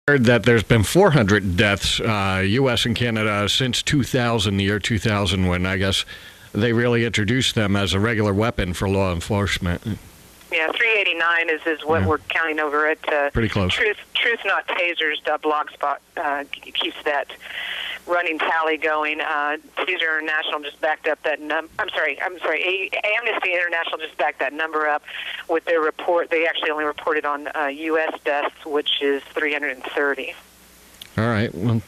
heard that there's been 400 deaths, U.S. and Canada, since 2000, the year 2000, when I guess they really introduced them as a regular weapon for law enforcement. Yeah, 389 is what we're counting over at pretty close. Truth-not-tasers.blogspot keeps that running tally going. Taser International just backed up that number. I'm sorry. Amnesty International just backed that number up with their report. They actually only reported on U.S. deaths, which is 330. All right. Well,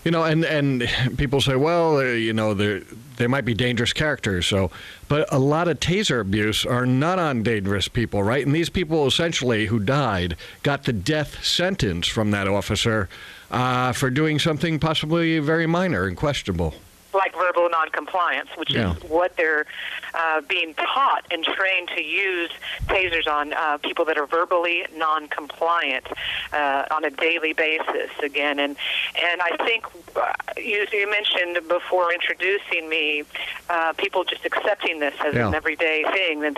and people say, well, they might be dangerous characters. But a lot of taser abuse are not on dangerous people, right? And these people essentially who died got the death sentence from that officer for doing something possibly very minor and questionable. Like verbal noncompliance, which is what they're being taught and trained to use tasers on people that are verbally noncompliant on a daily basis. Again, and I think you mentioned before introducing me, people just accepting this as an everyday thing, and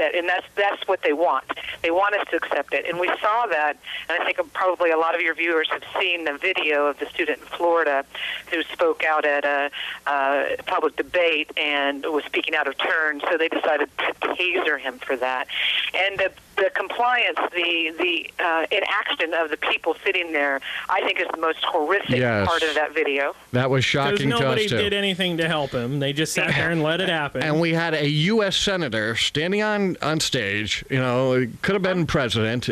that's what they want. They want us to accept it, and we saw that. And I think probably a lot of your viewers have seen the video of the student in Florida who spoke out at a public debate and was speaking out of turn, so they decided to taser him for that. And the compliance, the inaction of the people sitting there, I think is the most horrific part of that video. That was shocking to us, too. Nobody did anything to help him. They just sat there and let it happen. And we had a U.S. senator standing on stage, could have been president,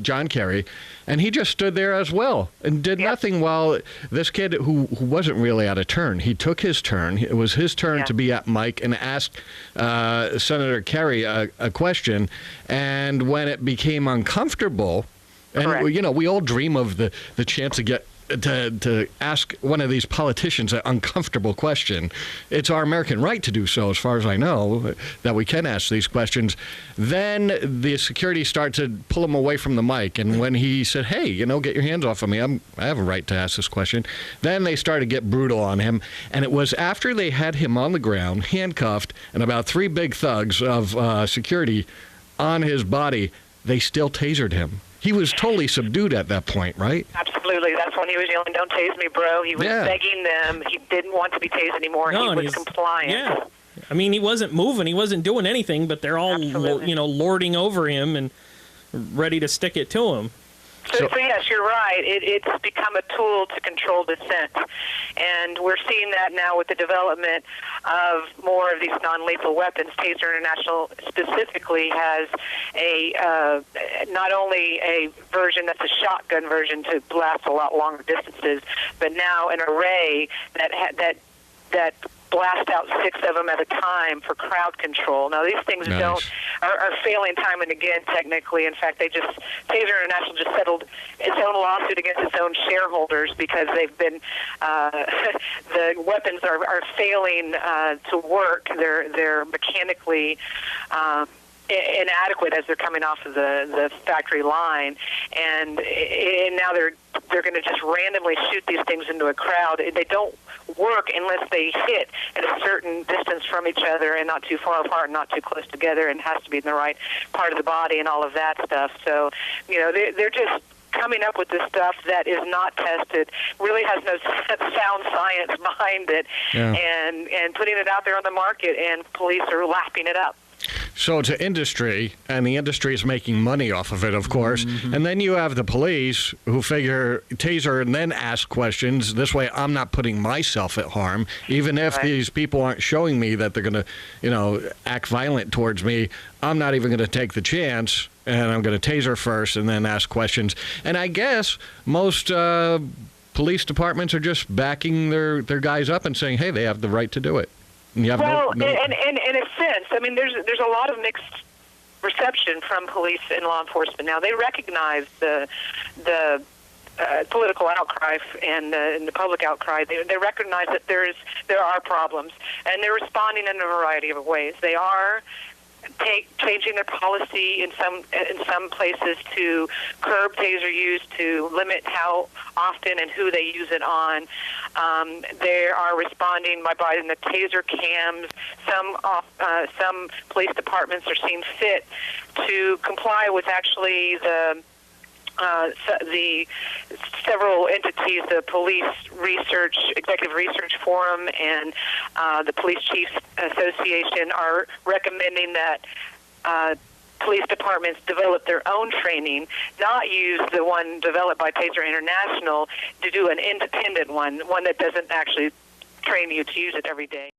John Kerry, and he just stood there as well and did nothing while this kid who wasn't really out of turn, he took his turn. It was his turn to be at mic and ask Senator Kerry a question. And when it became uncomfortable, and we all dream of the chance to get to ask one of these politicians an uncomfortable question. It's our American right to do so, as far as I know, that we can ask these questions. Then the security started to pull him away from the mic, and when he said, hey, get your hands off of me, I have a right to ask this question, then they started to get brutal on him. And it was after they had him on the ground, handcuffed, and about 3 big thugs of security on his body, they still tasered him. He was totally subdued at that point, right? Absolutely. That's when he was yelling, "Don't tase me, bro." He was begging them. He didn't want to be tased anymore. No, he was compliant. Yeah. I mean, he wasn't moving. He wasn't doing anything, but they're all, lording over him and ready to stick it to him. So yes, you're right. It's become a tool to control dissent. And we're seeing that now with the development of more of these non-lethal weapons. Taser International specifically has not only a version that's a shotgun version to blast a lot longer distances, but now an array that blast out 6 of them at a time for crowd control. Now, these things are failing time and again, technically. In fact, Taser International just settled its own lawsuit against its own shareholders because they've been, the weapons are failing to work. They're mechanically inadequate as they're coming off of the factory line, and now they're going to just randomly shoot these things into a crowd. They don't work unless they hit at a certain distance from each other and not too far apart, not too close together, and has to be in the right part of the body and all of that stuff. So, they're just coming up with this stuff that is not tested, really has no sound science behind it, and putting it out there on the market, and police are lapping it up. So it's an industry, and the industry is making money off of it, of course. Mm-hmm. And then you have the police who figure taser and then ask questions. This way I'm not putting myself at harm. Even if these people aren't showing me that they're going to, act violent towards me, I'm not even going to take the chance, and I'm going to taser first and then ask questions. And I guess most police departments are just backing their guys up and saying, hey, they have the right to do it. And you have in a sense, I mean, there's a lot of mixed reception from police and law enforcement. Now, they recognize the political outcry and the public outcry. They recognize that there are problems, and they're responding in a variety of ways. They are changing their policy in some places to curb taser use, to limit how often and who they use it on. They are responding by buying the taser cams. Some police departments are seeing fit to comply with actually the several entities, the Police Research, Executive Research Forum, and the Police Chiefs Association are recommending that police departments develop their own training, not use the one developed by Taser International, to do an independent one that doesn't actually train you to use it every day.